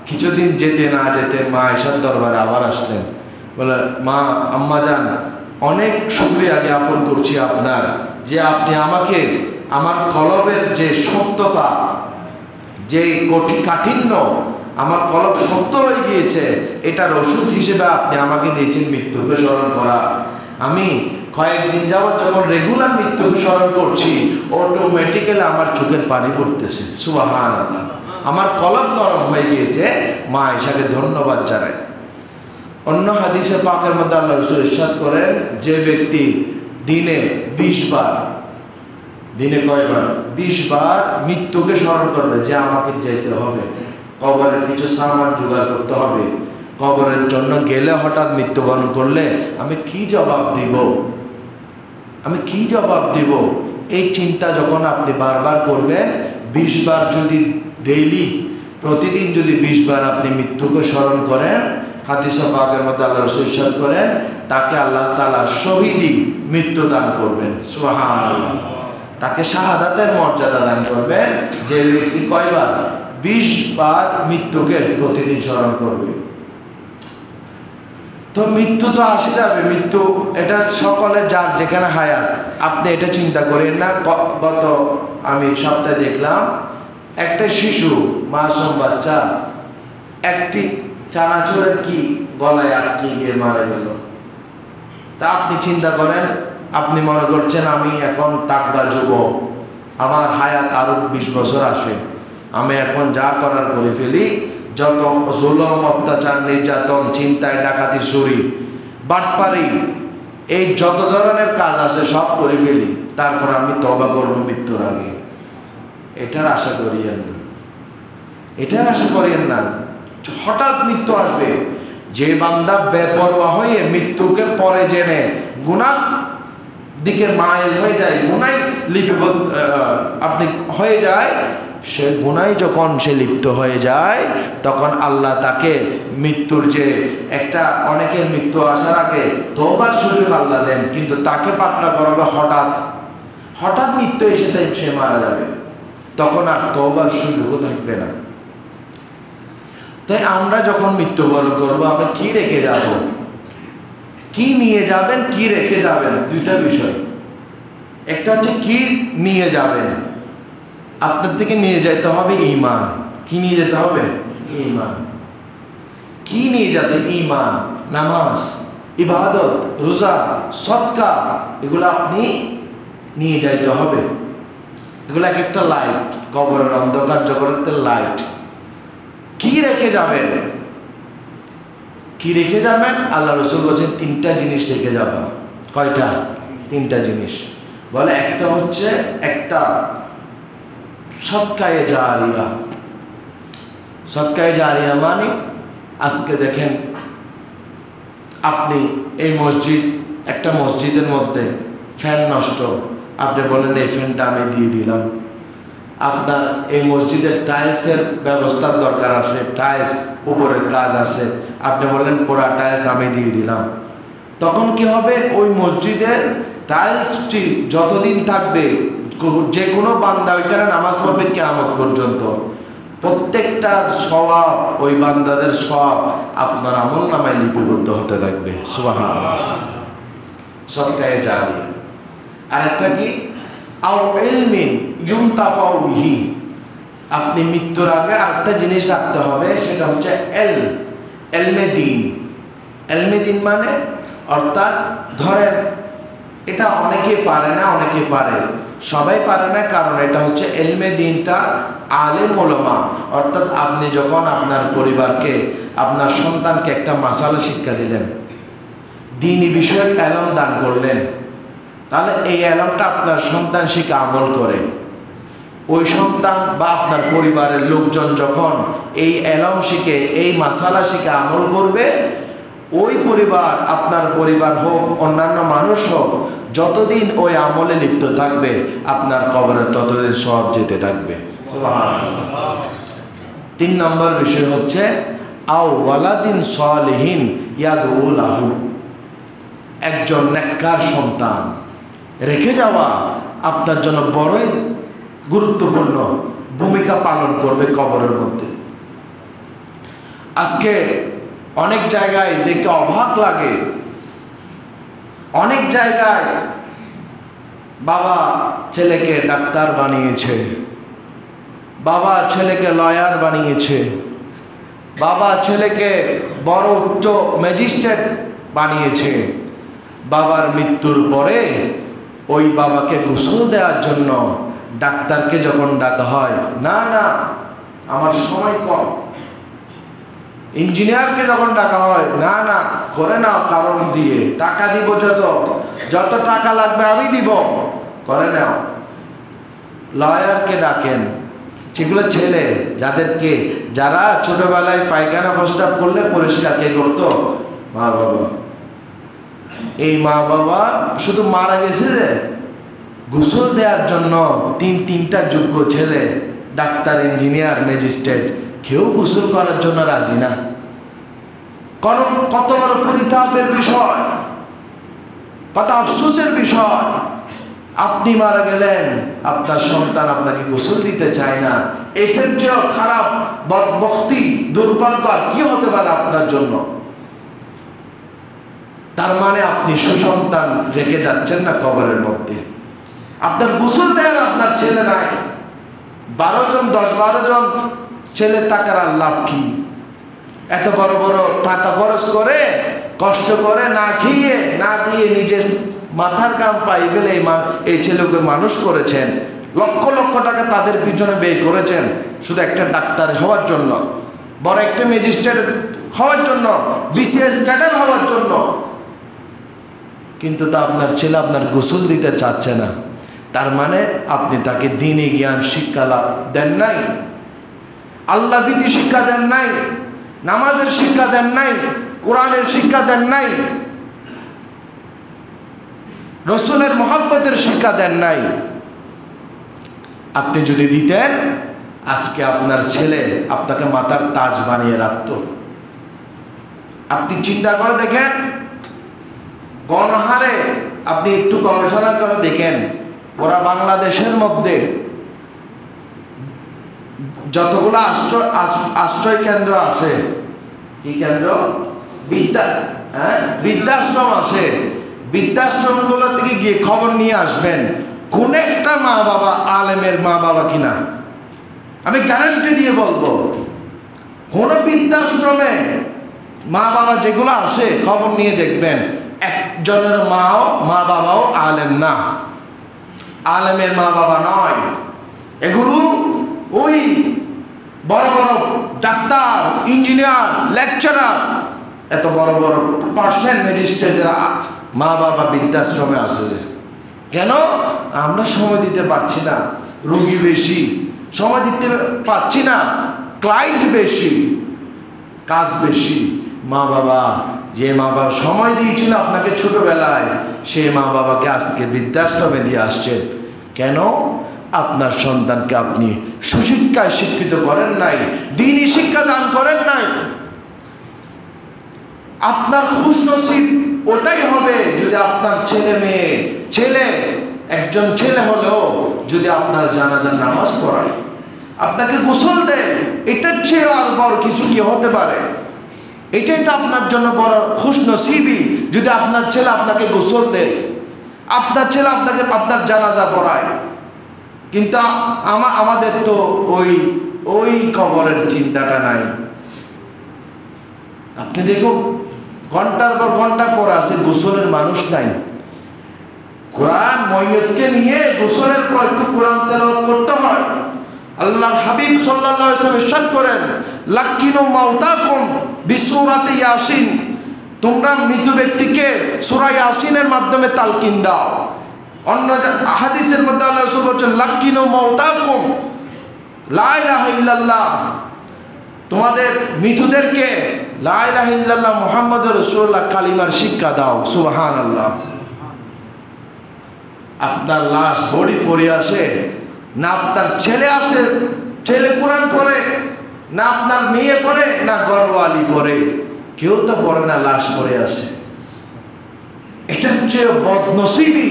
কিছুদিন যেতে না যেতে মা আয়েশার দরবারে আবার আসলেন, বলে মা আম্মাজান, অনেক শুকরিয়া জ্ঞাপন করছি আপনার, যে আপনি আমাকে আমার কলবের যে শক্ততা, যে কাঠিন্য, আমার কলব শক্ত হয়ে গিয়েছে, এটার ওষুধ হিসেবে আপনি আমাকে দিয়েছেন মৃত্যুকে স্মরণ করা। আমি কয়েকদিন যাবত যখন রেগুলার মৃত্যুকে স্মরণ করছি, অটোমেটিক্যালি আমার চোখের পানি পড়তেছে। সুবহানাল্লাহ। আমার কলব নরম হয়ে গিয়েছে। মা আয়েশাকে ধন্যবাদ জানাই। অন্য হাদিসে পাকের মধ্যে আল্লাহ রাসূল ইরশাদ করেন, যে ব্যক্তি দিনে 20 বার, দিনে কয়বার? 20 বার মৃত্যুকে স্মরণ করবে, যে আমাকে যেতে হবে, কবরের কিছু সামান জোগাড় করতে হবে, কবরের জন্য গেলে হঠাৎ মৃত্যুবরণ করলে আমি কি জবাব দিব, এই চিন্তা যখন আপনি বারবার করবেন, 20 বার যদি ডেইলি প্রতিদিন যদি 20 বার আপনি মৃত্যুকে স্মরণ করেন, হাদিসে পাকের মধ্যে আল্লাহ রাসূল ইরশাদ করেন, তাকে আল্লাহ তাআলা শহীদি মৃত্যু দান করবেন। সুবহানাল্লাহ। তাকে শাহাদাতের মর্যাদা দান করবেন, যে ব্যক্তি কয়বার? 20 বার মৃত্যুকে প্রতিদিন স্মরণ করবে। তো মৃত্যু তো আসে যাবে, মৃত্যু এটা সকলে যার যেখানে হায়াত, আপনি এটা চিন্তা করেন না। গত আমি সপ্তাহে দেখলাম একটা শিশু, মাসুম বাচ্চা, একটি চানাচুরের কি গলায় আটকে গিয়ে মারা গেল। তা আপনি চিন্তা করেন, আপনি মনে করছেন আমি এখন তাগড়া যুবক, আমার হায়াত আরো 20 বছর আসে, আমি এখন যা করার করে ফেলি, যত জুলুম অত্যাচার নির্যাতন চিন্তায় ডাকাতি চুরি বাটপারি এই যত ধরনের কাজ আছে সব করে ফেলি, তারপর আমি তওবা করব মৃত্যুর আগে। এটার আশা করিয়েন না, হঠাৎ মৃত্যু আসবে। যে বান্দা বেপরোয়া হয়ে মৃত্যুকে পরে জেনে গুনাহ দিকে মাইল হয়ে যায়, গুনায় লিপিবদ্ধ আপনি হয়ে যায়, সে গুনায় যখন সে লিপ্ত হয়ে যায়, তখন আল্লাহ তাকে মৃত্যুর যে একটা, অনেকের মৃত্যু আসার আগে তওবার সুযোগ আল্লাহ দেন, কিন্তু তাকে পাকড়া করাবে হঠাৎ মৃত্যু এসে তাই সে মারা যাবে, তখন আর তওবার সুযোগও থাকবে না। তাই আমরা যখন মৃত্যুবরণ করবো, আমরা কি রেখে যাব, কি নিয়ে যাবেন, কি রেখে যাবেন, দুইটা বিষয়। একটা হচ্ছে কি নিয়ে যাবেন, আপনার থেকে নিয়ে যেতে হবে ঈমান। কি নিয়ে যেতে হবে? ঈমান। কি নিয়ে যাতে? ঈমান, নামাজ, ইবাদত, রোজা, সদকা, এগুলো আপনি নিয়ে যাইতে হবে। এগুলো এক একটা লাইট, কবরের অন্ধকার জগতের লাইট। কি রেখে যাবেন? কি রেখে যাবেন? আল্লাহ রসুল বলছেন তিনটা জিনিস রেখে যাবা। কয়টা? তিনটা জিনিস। বলে একটা হচ্ছে একটা সদকায়ে জারিয়া। সদকায়ে জারিয়া মানে আজকে দেখেন আপনি এই মসজিদ, একটা মসজিদের মধ্যে ফ্যান নষ্ট, আপনি বলেন এই ফ্যানটা আমি দিয়ে দিলাম। আপনার এই মসজিদের টাইলসের ব্যবস্থার দরকার আছে, টাইলস উপরের কাজ আছে, আপনি বললেন পোড়া টাইলস আমি দিয়ে দিলাম। তখন কি হবে? ওই মসজিদের টাইলসটি যতদিন থাকবে, যে কোনো বান্দা ওইখানে নামাজ পড়বে কিয়ামত পর্যন্ত, প্রত্যেকটার সওয়াব, ওই বান্দাদের সওয়াব আপনার আমল নামায় লিপিবদ্ধ হতে থাকবে। সুবহানাল্লাহ। সদকায়ে জারিয়া। আরেকটা কি? আও ইলমিন ইউনতাফাউ বিহি। আপনি মৃত্যুর আগে আরেকটা জিনিস রাখতে হবে, সেটা হচ্ছে এলমে দ্বীন। এলমে দ্বীন মানে অর্থাৎ ধরেন এটা অনেকে পারে না, অনেকে পারে, সবাই পারে না, কারণ এটা হচ্ছে এলমে দ্বীনটা আলেম উলামা। অর্থাৎ আপনি যখন আপনার পরিবারকে, আপনার সন্তানকে একটা মাসালা শিক্ষা দিলেন, দ্বীনি বিষয়ক এলম দান করলেন, তাহলে এই এলমটা আপনার সন্তান শিখে আমল করে, ওই সন্তান বা আপনার পরিবারের লোকজন যখন এই এলম শিখে, এই মাসালা শিখে আমল করবে, ওই পরিবার, আপনার পরিবার হোক, অন্যান্য মানুষ হোক, যতদিন ওই আমলে লিপ্ত থাকবে আপনার কবরে ততদিন সব যেতে থাকবে। তিন নম্বর বিষয় হচ্ছে আও ওয়ালাদিন সালিহিন ইয়াদউ লাহু। একজন নেককার সন্তান রেখে যাওয়া আপনার জন্য বড়ই গুরুত্বপূর্ণ ভূমিকা পালন করবে কবরের মধ্যে। আজকে অনেক জায়গায় দেখে অবাক লাগে, অনেক জায়গায় বাবা ছেলেকে ডাক্তার বানিয়েছে, বাবা ছেলেকে লয়ার বানিয়েছে, বাবা ছেলেকে বড় উচ্চ ম্যাজিস্ট্রেট বানিয়েছে। বাবার মৃত্যুর পরে ওই বাবাকে গোসল দেওয়ার জন্য ডাক্তারকে যখন ডাকা হয়, না না আমার সময় কম। ইঞ্জিনিয়ারকে যখন ডাকা হয়, না না করে নাও, কারণ দিয়ে টাকা দিব, যত টাকা লাগবে আমি দিব, করে নাও। লয়ারকে ডাকেন, সেগুলো ছেলে যাদেরকে, যারা ছোটবেলায় পায়খানা প্রস্রাব করলে পরিষ্কার কে করতো? মা বাবা। এই মা বাবা শুধু মারা গেছে যে গোসল দেওয়ার জন্য তিনটা যোগ্য ছেলে, ডাক্তার, ইঞ্জিনিয়ার, ম্যাজিস্ট্রেট, কেউ গোসল করার জন্য রাজি না। কত বড় পরিতাপের বিষয়, কত আফসোসের বিষয়। আপনি মারা গেলেন, আপনার সন্তান আপনাকে গোসল দিতে চায় না। এটার চেয়েও খারাপ বদবখতি, দুর্ভাগ্য আর কি হতে পারে আপনার জন্য? তার মানে আপনি সুসন্তান রেখে যাচ্ছেন না কবরের মধ্যে। আপনার গোসল দেওয়ার আপনার ছেলে নাই, 12 জন 10-12 জন ছেলে থাকার আর লাভ কি? এত বড় বড় টাকা খরচ করে, কষ্ট করে, না খেয়ে না দিয়ে, নিজের মাথার গাম পাই ফেলে এই ছেলেকে মানুষ করেছেন, লক্ষ লক্ষ টাকা তাদের পিছনে ব্যয় করেছেন শুধু একটা ডাক্তার হওয়ার জন্য, বড় একটা ম্যাজিস্ট্রেট হওয়ার জন্য, বিসিএস ক্যাডার হওয়ার জন্য। কিন্তু তা আপনার ছেলে আপনার গোসল দিতে চাচ্ছে না, তার মানে আপনি তাকে দ্বীনি জ্ঞান শিক্ষা দেন নাই, আল্লাহ ভীতি শিক্ষা দেন নাই, নামাজের শিক্ষা দেন নাই, কোরআনের শিক্ষা দেন নাই, রসুলের মহব্বতের শিক্ষা দেন নাই। আপনি যদি দিতেন, আজকে আপনার ছেলে আপনাকে মাথার তাজ বানিয়ে রাখত। আপনি চিন্তা করে দেখেন, গণহারে আপনি একটু গবেষণা করে দেখেন, পুরা বাংলাদেশের মধ্যে যতগুলো আশ্রয় কেন্দ্র আছে, কি কেন্দ্র? বৃদ্ধাশ্রম আছে, বৃদ্ধাশ্রমগুলো থেকে গিয়ে খবর নিয়ে আসবেন কোন একটা মা বাবা আলেমের মা বাবা কিনা। আমি গ্যারান্টি দিয়ে বলবো কোন বৃদ্ধাশ্রমে মা বাবা যেগুলো আসে খবর নিয়ে দেখবেন একজনের মা বাবাও আলেম না, আলেমের মা বাবা নয়। এগুলো ওই বড় বড় ডাক্তার, ইঞ্জিনিয়ার, লেকচারার, এত বড় বড় পার্সেন্ট ম্যাজিস্ট্রেটের মা বাবা বৃদ্ধাশ্রমে আসে। কেন? আমরা সময় দিতে পারছি না, রোগী বেশি, সময় দিতে পারছি না, ক্লায়েন্ট বেশি, কাজ বেশি। মা বাবা, যে মা বাবা সময় দিয়েছিল আপনাকে ছোটবেলায়, সেই মা বাবাকে আজকে বৃদ্ধাশ্রমে দিয়ে আসছেন। কেন? আপনার সন্তানকে আপনি সুশিক্ষায় শিক্ষিত করেন নাই, দ্বীনি শিক্ষা দান করেন নাই। আপনার খুশনসিব ওটাই হবে যদি আপনার ছেলে একজন ছেলে হলেও যদি আপনার জানাজার নামাজ পড়ায়, আপনাকে গোসল দেয়, এটার চেয়ে আর বড় কিছু কি হতে পারে? এটাই তো আপনার জন্য বড় খুশনসিবই, যদি আপনার ছেলে আপনাকে গোসল দেয়, আপনার ছেলে আপনাকে আপনার জানাজা পড়ায়। কিন্তু আমাদের তো ওই কবরের চিন্তাটা নাই। আপনি দেখুন, ঘন্টার পর ঘন্টা পর আছে, গোসলের মানুষ নাই। কোরআন ময়্যতকে নিয়ে গোসলের পর একটু কোরআন তেলাওয়াত করতে হয়। আল্লাহর হাবিব সাল্লাল্লাহু আলাইহি ওয়াসাল্লাম ইরশাদ করেন, লাক্কিনু মাউতাকুম বিসূরাতি ইয়াসিন, তোমরা মৃত ব্যক্তিকে সূরা ইয়াসিনের মাধ্যমে তালকিন দাও। অন্য হাদিসের মধ্যে আল্লাহ রাসূল বলেছেন, লাক্কিনু মাউতাকুম লা ইলাহা ইল্লাল্লাহ, তোমাদের মৃতদেরকে লা ইলাহা ইল্লাল্লাহ মুহাম্মাদুর রাসূলুল্লাহ কালিমার শিক্ষা দাও। সুবহানাল্লাহ। আপনার লাশ বডি পড়ে আসে না, আপনার ছেলে আসে, ছেলে কোরআন পড়ে না, আপনার মেয়ে পড়ে না, ঘরওয়ালি পড়ে, কেউ তো পড়ে না, লাশ পড়ে আসে। এটা হচ্ছে বদনসিবি,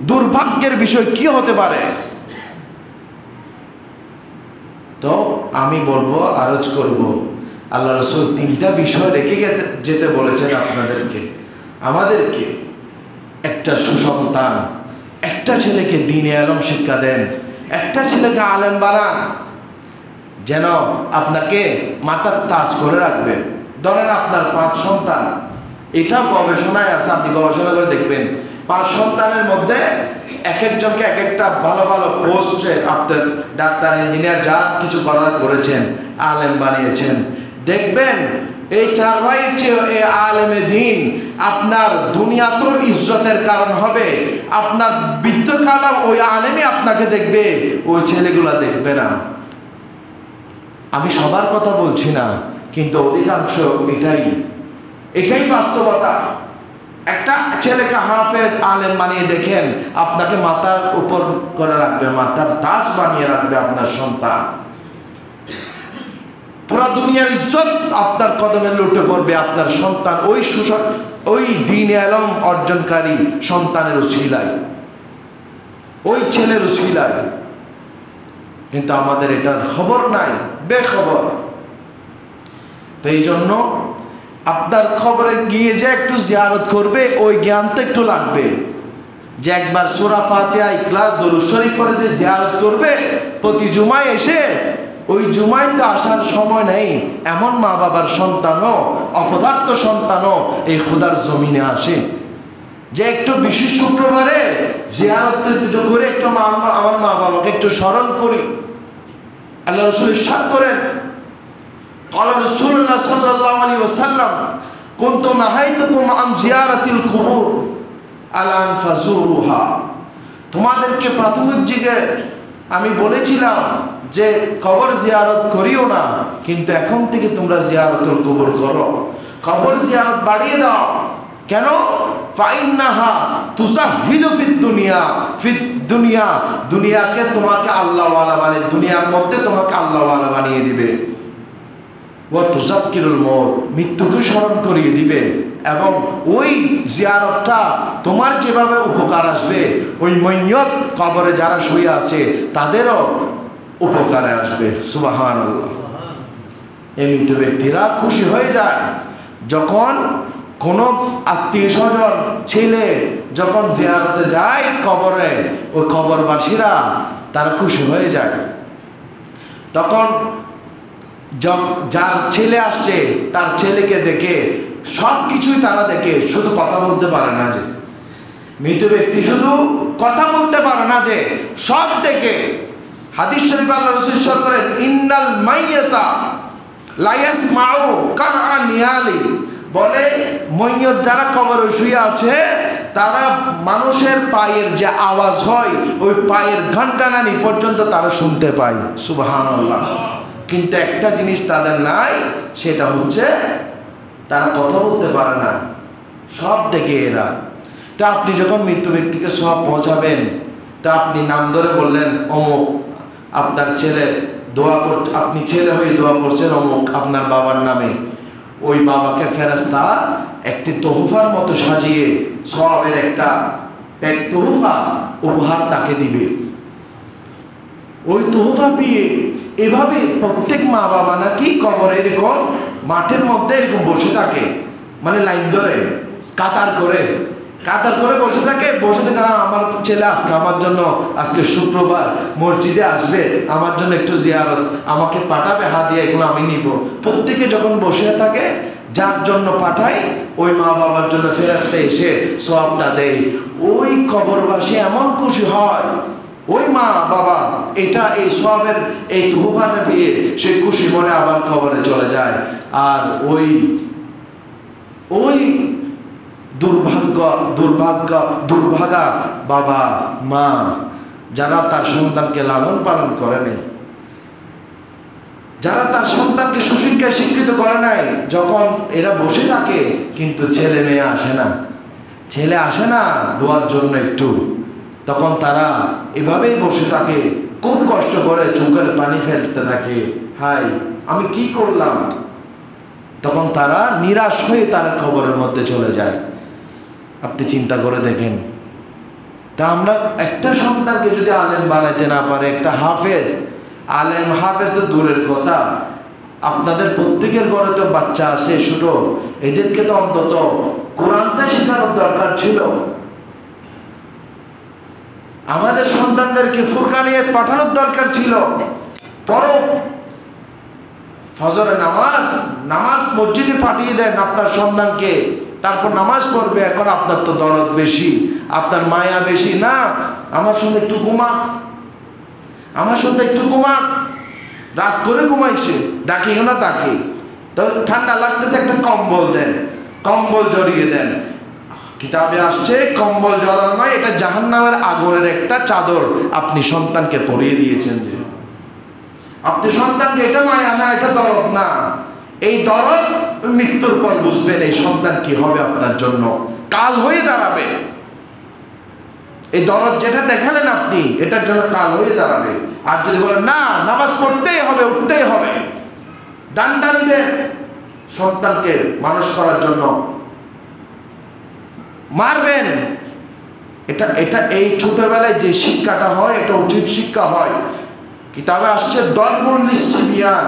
দুর্ভাগ্যের বিষয় কি হতে পারে? তো আমি বলবো, আরজ করব, আল্লাহ রাসূল তিনটা বিষয় রেখে যেতে বলেছেন আপনাদেরকে, আমাদেরকে। একটা সুসন্তান, একটা ছেলেকে দ্বীনে ইলম শিক্ষা দেন, একটা ছেলেকে আলেম বানান, যেন আপনাকে মাথার তাজ করে রাখবে। ধরেন আপনার 5 সন্তান, এটা গবেষণায় আছে, আপনি গবেষণা করে দেখবেন 5 সন্তানের মধ্যে এক একজনকে এক একটা ভালো ভালো পোস্টে আপনার ডাক্তার, ইঞ্জিনিয়ার যা কিছু করেছেন, আলেম বানিয়েছেন। দেখবেন এই 4 ভাইয়ের চেয়ে এই আলেমে দ্বীন আপনার দুনিয়াতেও ইজ্জতের কারণ হবে। আপনার বৃদ্ধকালেও ওই আলেমই আপনাকে দেখবে, ওই ছেলেগুলা দেখবে না। আমি সবার কথা বলছি না, কিন্তু অধিকাংশ এটাই বাস্তবতা। একটা ছেলেকে হাফেজ আলেম বানিয়ে দেখেন, আপনাকে মাথার উপর করে রাখবে, মাথার তাজ বানিয়ে রাখবে আপনার সন্তান। পুরা দুনিয়ার ইজ্জত আপনার কদমে লুটে পড়বে আপনার সন্তান, ওই দ্বীনে ইলম অর্জনকারী সন্তানের উসিলায়, ওই ছেলের উসিলায়। কিন্তু আমাদের এটার খবর নাই, বেখবর। তো এই জন্য আপনার খবরে গিয়ে যে একটু জিয়ারত করবে, ওই জ্ঞান তো একটু লাগবে। যে একবার সূরা ফাতিহা, ইখলাস, দরুদ শরীফ পড়ে যে জিয়ারত করবে প্রতি জুমায় এসে, ওই জুমায় তো আসার সময় নেই। এমন মা বাবার সন্তানও, অপদার্থ সন্তানও এই খোদার জমিনে আসে, যে একটু বিশেষ শুক্রবারে জিয়ারত করে একটু আমার মা বাবাকে একটু স্মরণ করি। আল্লাহ রাসূল ইরশাদ করেন, قال رسول الله صلى الله عليه وسلم كنت نهيتكم عن زيارة القبور ألا فزوروها। তোমাদেরকে প্রাথমিক যুগে আমি বলেছিলাম যে কবর জিয়ারত করিও না, কিন্তু এখন থেকে তোমরা জিয়ারতুল কবর করো, কবর জিয়ারত বাড়িয়ে দাও। কেন? ফাইন্নাহা তুসাহিদু ফিদ দুনিয়া, দুনিয়াকে তোমাকে আল্লাহ ওয়ালা বানিয়ে, দুনিয়ার মধ্যে তোমাকে আল্লাহ ওয়ালা বানিয়ে দিবে। ও তুযাক্কিরুল মউত, মৃত্যুকে স্মরণ করিয়ে দিবে। এবং ওই জিয়ারতটা তোমার যেভাবে উপকার আসবে, ওই মাইয়ত কবরে যারা শুয়ে আছে তাদেরও উপকারে আসবে। সুবহানাল্লাহ। এই মৃত ব্যক্তিরা খুশি হয়ে যায় যখন কোনো আত্মীয় স্বজন ছেলে যখন জিয়ারতে যায় কবরে, ওই কবরবাসীরা তারা খুশি হয়ে যায়। তখন যার ছেলে আসছে তার ছেলেকে দেখে সব কিছুই তারা দেখে, শুধু কথা বলতে পারে না যে মৃত ব্যক্তি শুধু কথা বলতে পারে না যে সব দেখে। হাদিস শরীফ আল্লাহ রাসূল ইরশাদ করেন, ইন্নাল মাইয়াতা লা ইয়াসমাউ কারআ নিয়ালি, বলে মইয়ত যারা কবরে শুয়ে আছে তারা মানুষের পায়ের যে আওয়াজ হয় ওই পায়ের ঘনঘনানি পর্যন্ত তারা শুনতে পায়। সুবহানাল্লাহ। কিন্তু একটা জিনিস তাদের নাই, সেটা হচ্ছে তারা কথা বলতে পারে না, সব দেখে এরা। তা আপনি যখন মৃত্যু ব্যক্তিকে সওয়াব পৌঁছাবেন, তা আপনি নাম ধরে বললেন অমুক, আপনার ছেলে দোয়া করছে, আপনি ছেলে হয়ে দোয়া করছেন অমুক আপনার বাবার নামে, ওই বাবাকে ফেরেশতা একটি তোহফার মতো সাজিয়ে সওয়াবের একটা তোহফা উপহার তাকে দিবে। ওই তোহফা পেয়ে এভাবে প্রত্যেক মা বাবা নাকি কবরে এরকম মাঠের মধ্যে এরকম বসে থাকে, মানে লাইন ধরে কাতার করে বসে থাকে। আমার ছেলে আজকে আমার জন্য, আজকে শুক্রবার মসজিদে আসবে, আমার জন্য একটু জিয়ারত, আমাকে পাঠাবে হাদিয়া, এগুলো আমি নিব। প্রত্যেকে যখন বসে থাকে, যার জন্য পাঠাই ওই মা বাবার জন্য ফেরেশতা এসে সওয়াবটা দেয়। ওই কবরবাসী এমন খুশি হয়, ওই মা বাবা এটা এই সওয়াবের এই তোহফাটা পেয়ে সে খুশি মনে আবার কবরে চলে যায়। আর ওই দুর্ভাগা বাবা মা যারা তার সন্তানকে লালন পালন করে নাই, যারা তার সন্তানকে সুশিক্ষায় শিক্ষিত করে নাই, যখন এরা বসে থাকে কিন্তু ছেলে মেয়ে আসে না দোয়ার জন্য একটু, তখন তারা এভাবেই বসে থাকে, খুব কষ্ট করে চোখের পানি ফেলতে থাকে, হাই আমি কি করলাম। তখন তারা নিরাশ হয়ে তার কবরের মধ্যে চলে যায়। আপনি চিন্তা করে দেখেন, তা আমরা একটা সন্তানকে যদি আলেম বানাইতে না পারে, একটা আলেম হাফেজ তো দূরের কথা, আপনাদের প্রত্যেকের ঘরে তো বাচ্চা আছে ছোট, এদেরকে তো অন্তত কোরআনটা শেখানোর দরকার ছিল। আমাদের সন্তানদেরকে ফুরকানিয়ে পাঠানোর দরকার ছিল। পরও ফজরের নামাজ মসজিদে পাঠিয়ে দেন আপনার সন্তানকে, তারপর নামাজ পড়বে। এখন আপনার তো দরদ বেশি, আপনার মায়া বেশি, না আমার সঙ্গে একটু ঘুমা, রাত করে ঘুমাইছে, ডাকিও না তাকে, তো ঠান্ডা লাগতেছে একটা কম্বল দেন, কম্বল জড়িয়ে দেন। কিতাবে আসছে কম্বল জড়ানো নয়, এটা জাহান্নামের আগুনের একটা চাদর আপনি সন্তানকে পরিয়ে দিয়েছেন। যে আপনি সন্তানকে, এটা মায়া না, এটা দরদ না, এই দরদ মৃত্যুর পর বুঝবেন এই সন্তান কি হবে আপনার জন্য, কাল হয়ে দাঁড়াবে। এই দরদ যেটা দেখালেন আপনি, এটার জন্য কাল হয়ে দাঁড়াবে। আর যদি বলেন না নামাজ পড়তেই হবে, উঠতেই হবে, ডান্ডা দিবেন সন্তানকে মানুষ করার জন্য, মারবেন, এটা এই ছোটবেলায় যে শিক্ষাটা হয় এটা উচিত শিক্ষা হয়। কিতাবে আসছে দরবুল লিসবিয়ান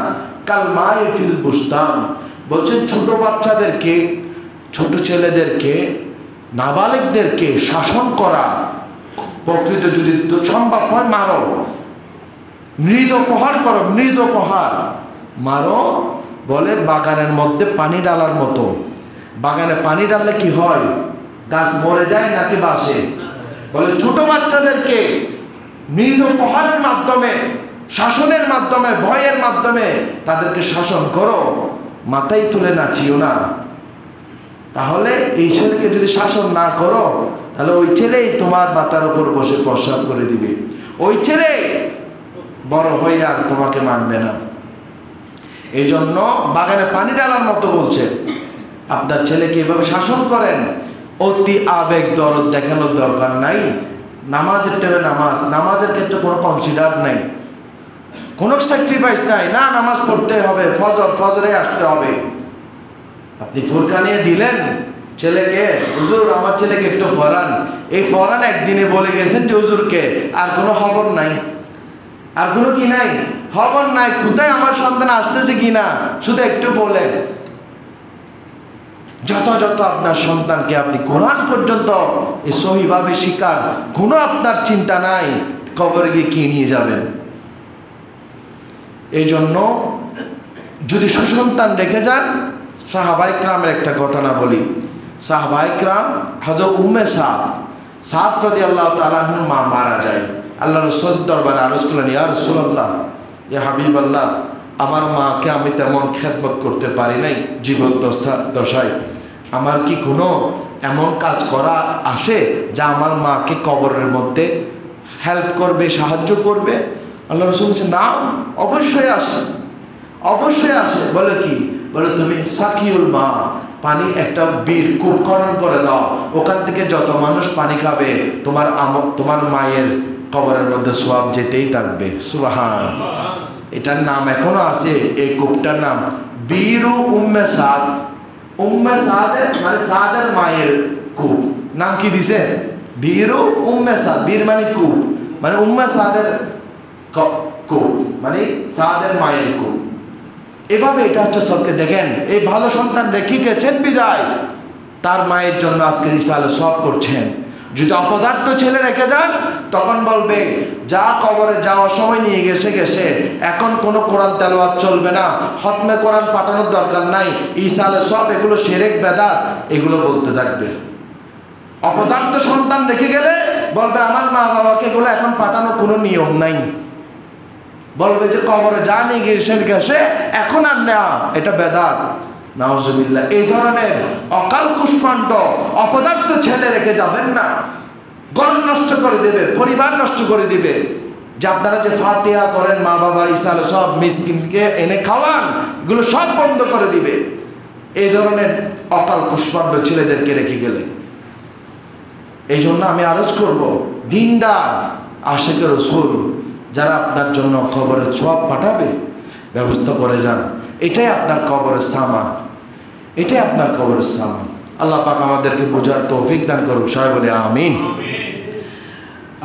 কাল মায়ে ফিল বুস্তান, বলছেন ছোট বাচ্চাদেরকে, ছোট ছেলেদেরকে, নাবালিগদেরকে শাসন করা, প্রকৃত যদি সম্ভব হয় মারো, মৃদু প্রহার করো, মৃদু প্রহার মারো। বলে বাগানের মধ্যে পানি ডালার মতো, বাগানে পানি ডাললে কি হয়, গাছ মরে যায় নাকি বাসে? বলে ছোট বাচ্চাদেরকে মৃদু প্রহারের মাধ্যমে, শাসনের মাধ্যমে, ভয়ের মাধ্যমে তাদেরকে শাসন করো, মাথায় তুলে নাচিও না। তাহলে এই ছেলেকে যদি শাসন না করো, তাহলে ওই ছেলেই তোমার মাথার উপর বসে প্রস্রাব করে দিবে, ওই ছেলে বড় হয়ে আর তোমাকে মানবে না। এই জন্য বাগানে পানি ডালার মতো বলছে, আপনার ছেলেকে এভাবে শাসন করেন। অতি আবেগ দরদ দেখানোর দরকার নাই। নামাজের টাইমে নামাজের ক্ষেত্রে কোনো কনসিডার নাই, কোনো স্যাক্রিফাইস নাই, না নামাজ পড়তে হবে, ফজরে আসতে হবে। আপনি ফুরকানিয়ে দিলেন ছেলেকে, হুজুর আমার ছেলেকে একটু ফরান, এই ফরান একদিনে বলে গেছেন যে হুজুরকে, আর কোনো খবর নাই, আর কোনো কি নাই, খবর নাই কোথায় আমার সন্তান আসতেছে কিনা, শুধু একটু বলেন। যত আপনার সন্তানকে আপনি কোরআন পর্যন্ত এই সহিভাবে শিকার, কোনো আপনার চিন্তা নাই কবরে গিয়ে কি নিয়ে যাবেন। এই জন্য যদি সুসন্তান রেখে যান, সাহাবায়ে কেরামের একটা ঘটনা বলি। সাহাবায়ে কেরাম হযরত উম্মে সাদ রাদিয়াল্লাহু তাআলা আনহার মা মারা যায়। আল্লাহ রাসূল দরবারে আরজ করলেন, ইয়া রাসূলুল্লাহ, ইয়া হাবিবাল্লাহ, আমার মাকে আমি তেমন খেদমত করতে পারি নাই জীবদ্দশায়। আমার কি কোনো এমন কাজ করা আসে যা আমার মাকে কবরের মধ্যে হেল্প করবে, সাহায্য করবে? আল্লাহ রাসূল বলছেন, না, অবশ্যই আসে, অবশ্যই আসে। বলে কি? বলে তুমি সাকিউল মা, পানি একটা বীর কূপ খনন করে দাও, ওখান থেকে যত মানুষ পানি খাবে তোমার মায়ের কবরের মধ্যে সওয়াব যেতেই থাকবে। সুবহানাল্লাহ। এটার নাম এখনো আছে, এই কূপটার নাম বীরু উম্মে সাদ। উম্মে সাদের মানে সাদের মায়ের কূপ। নাম কি দিছে? বীরু উম্মে সাদ। বীর মানে কূপ, মানে উম্মে সাদের কূপ মানে সাদের মায়ের কূপ। এভাবে এটা হচ্ছে সত্যি। দেখেন, এই ভালো সন্তান রেখে গেছেন বিদায় তার মায়ের জন্য আজকে রিসালে সব করছেন। যদি অপদার্থ ছেলে রেখে যান, তখন বলবে যা কবরে যাওয়ার সময় নিয়ে গেছে, এখন কোনো কোরআন তেলাওয়াত চলবে না, খতমে কোরআন পাঠানোর দরকার নাই, ইসালে সব এগুলো শিরক বেদাত, এগুলো বলতে থাকবে। অপদার্থ সন্তান রেখে গেলে বলবে আমার মা বাবাকে এগুলো এখন পাঠানোর কোনো নিয়ম নাই। বলবে যে কবরে যা নিয়ে গেছে এখন আর নেওয়া, এটা বেদাত। নাউজুবিল্লাহ। এই ধরনের অকাল কুষ্মাণ্ড অপদার্থ ছেলে রেখে যাবেন না, ঘর নষ্ট করে দেবে, পরিবার নষ্ট করে দিবে। যে আপনারা যে ফাতিহা করেন, মা বাবার ইসালে সব মিসকিনকে এনে খাওয়ান, এগুলো সব বন্ধ করে দিবে এই ধরনের অকাল কুষ্মাণ্ড ছেলেদেরকে রেখে গেলে। এই জন্য আমি আরজ করব, দিনদার আশিকে রাসূল যারা আপনার জন্য কবরের সওয়াব পাঠাবে, ব্যবস্থা করে যান। এটাই আপনার কবরের সামান, এটাই আপনার কবরের সামান। আল্লাহ পাক আমাদেরকে বোঝার তৌফিক দান করুন, সবাই বলে আমিন।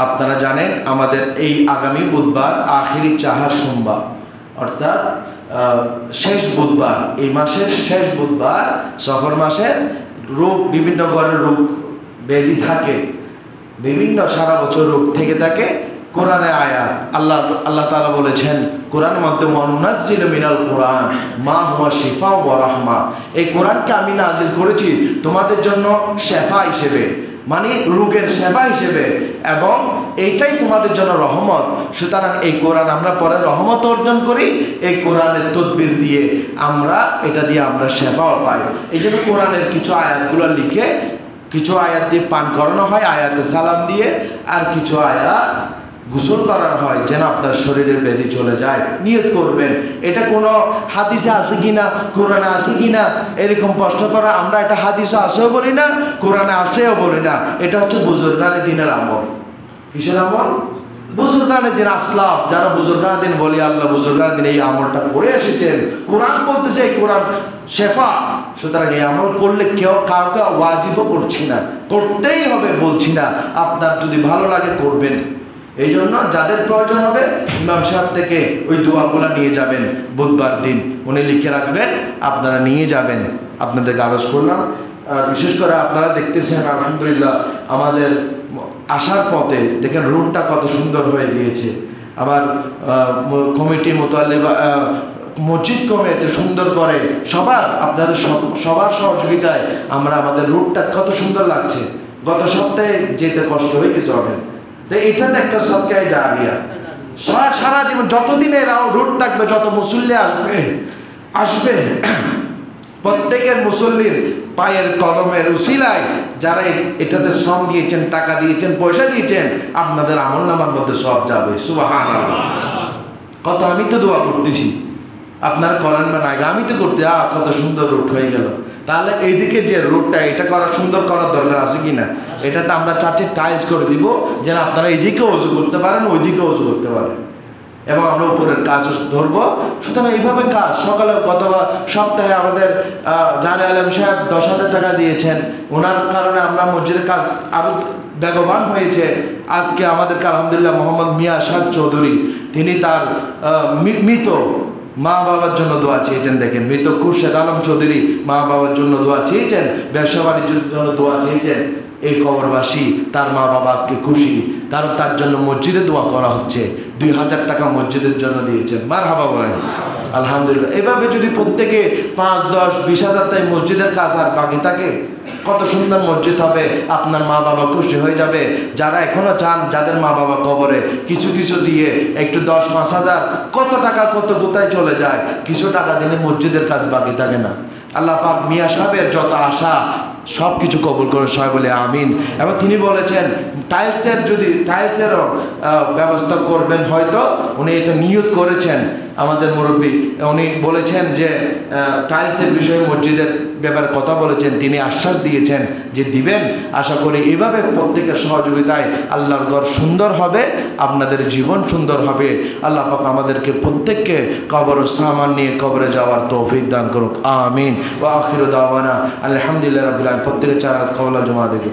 আপনারা জানেন আমাদের এই আগামী বুধবার আখিরি চাহার সোমবার, অর্থাৎ শেষ বুধবার, এই মাসের শেষ বুধবার, সফর মাসের রোগ, বিভিন্ন ঘরের রোগ ব্যাধি থাকে, বিভিন্ন সারা বছর রোগ থেকে থাকে। কোরআনে আয়াত আল্লাহ তাআলা বলেছেন কোরআনের মধ্যে, ওয়ানুনাজ্জিলু মিনাল কোরআন মা হুয়া শিফা ওয়া রাহমা। এই কোরআনকে আমি নাজিল করেছি তোমাদের জন্য শেফা হিসেবে, মানে রোগের শেফা হিসেবে, এবং এইটাই তোমাদের জন্য রহমত। সুতরাং এই কোরআন আমরা পরে রহমত অর্জন করি, এই কোরআনের তদবির দিয়ে আমরা এটা দিয়ে আমরা শেফাও পাই। এই জন্য কোরআনের কিছু আয়াতগুলো লিখে কিছু আয়াত দিয়ে পান করানো হয়, আয়াতে সালাম দিয়ে, আর কিছু আয়াত গোসল করার হয় যেন আপনার শরীরের ব্যাধি চলে যায়। নিয়ত করবেন। এটা কোনো হাদিসে আছে কিনা, কোরআনে আছে কিনা এরকম প্রশ্ন করা, আমরা এটা হাদিসে আসেও বলি না, কোরআনে আসেও বলি না। এটা হচ্ছে বুজুর্গানে দিনের আমল। কিসের আমল? বুজুর্গানে দিন। আসলাফ যারা বুজুর্গানে দিন বলি, আল্লাহ বুজুর্গানে দিন এই আমলটা করে এসেছেন। কোরআন বলতেছে এই কোরআন শেফা। সুতরাং এই আমল করলে কেউ কাউকে ওয়াজিবও করছি না, করতেই হবে বলছি না। আপনার যদি ভালো লাগে করবেন। এই জন্য যাদের প্রয়োজন হবে ইমাম সাহেব থেকে ওই দোয়াগুলো নিয়ে যাবেন বুধবার দিন, উনি লিখে রাখবেন, আপনারা নিয়ে যাবেন। আপনাদেরকে আরজ করলাম। বিশেষ করে আপনারা দেখতেছেন আলহামদুলিল্লাহ আমাদের আসার পথে দেখেন রুটটা কত সুন্দর হয়ে গিয়েছে। আবার কমিটি মোতাল্লিবা মসজিদ কমিটি সুন্দর করে, আপনাদের সবার সহযোগিতায় আমরা আমাদের রুটটা কত সুন্দর লাগছে। গত সপ্তাহে যেতে কষ্ট হয়ে গেছে অনেক, এটা তো একটা সদকায়ে জারিয়া। সারা জীবন যতদিন এরা রুট থাকবে, যত মুসল্লি আসবে প্রত্যেকের মুসল্লির পায়ের কদমের উসিলায় যারা এটাতে শ্রম দিয়েছেন, টাকা দিয়েছেন, পয়সা দিয়েছেন, আপনাদের আমলনামার মধ্যে সব যাবে। সুবহানাল্লাহ। কত আমি তো দোয়া করতেছি, আপনারা করেন না আগে, আমি তো করতে কত সুন্দর রুট হয়ে গেল। তাহলে এইদিকে যে রুটটা এটা করা সুন্দর করার দরকার আছে কিনা? এটাতে আমরা চারটে টাইলস করে দিব যেন আপনারা এইদিকে ওযু করতে পারেন, ওইদিকে ওযু করতে পারেন, এবং আমরা উপরের কাজ ধরবো। সুতরাং এইভাবে কাজ সকালে অথবা সপ্তাহে আমাদের জানে আলম সাহেব 10,000 টাকা দিয়েছেন, ওনার কারণে আমরা মসজিদের কাজ আরো বেগবান হয়েছে। আজকে আমাদেরকে আলহামদুলিল্লাহ মোহাম্মদ মিয়া সাহেব চৌধুরী, তিনি তার মৃত মা বাবার জন্য দোয়া চেয়েছেন। দেখেন, মৃত খুরশেদ আলম চৌধুরী মা বাবার জন্য দোয়া চেয়েছেন, ব্যবসা বাণিজ্যের জন্য দোয়া চেয়েছেন। এই কবরবাসী তার মা বাবা আজকে খুশি, তার জন্য মসজিদে দোয়া করা হচ্ছে। 2,000 টাকা মসজিদের জন্য দিয়েছেন। মারহাবা বলেন। আলহামদুলিল্লাহ। এভাবে যদি প্রত্যেকে 5, 10, 20,000 তাই মসজিদের কাজ আর বাকি থাকে, কত সুন্দর মসজিদ হবে, আপনার মা বাবা খুশি হয়ে যাবে। যারা এখনো চান, যাদের মা বাবা কবরে, কিছু কিছু দিয়ে একটু 10-5,000 কত টাকা কত কোথায় চলে যায়, কিছু টাকা দিলে মসজিদের কাজ বাকি থাকে না। আল্লাহ পাক মিয়া সাহেবের যত আশা সব কিছু কবুল করে, সবাই বলে আমিন। এবং তিনি বলেছেন টাইলসেরও ব্যবস্থা করবেন, হয়তো উনি এটা নিয়ত করেছেন। আমাদের মুরব্বী উনি বলেছেন যে টাইলসের বিষয়ে মসজিদের ব্যাপারে কথা বলেছেন, তিনি আশ্বাস দিয়েছেন যে দিবেন। আশা করি এভাবে প্রত্যেকের সহযোগিতায় আল্লাহর ঘর সুন্দর হবে, আপনাদের জীবন সুন্দর হবে। আল্লাহ পাক আমাদেরকে প্রত্যেককে কবর ও সামান নিয়ে কবরে যাওয়ার তৌফিক দান করুক, আমিন। ওয়া আখিরু দাওয়ানা আলহামদুলিল্লাহি রাব্বিল আলামিন। প্রত্যেকে 4 রাকাত কওলা জমা দেবে।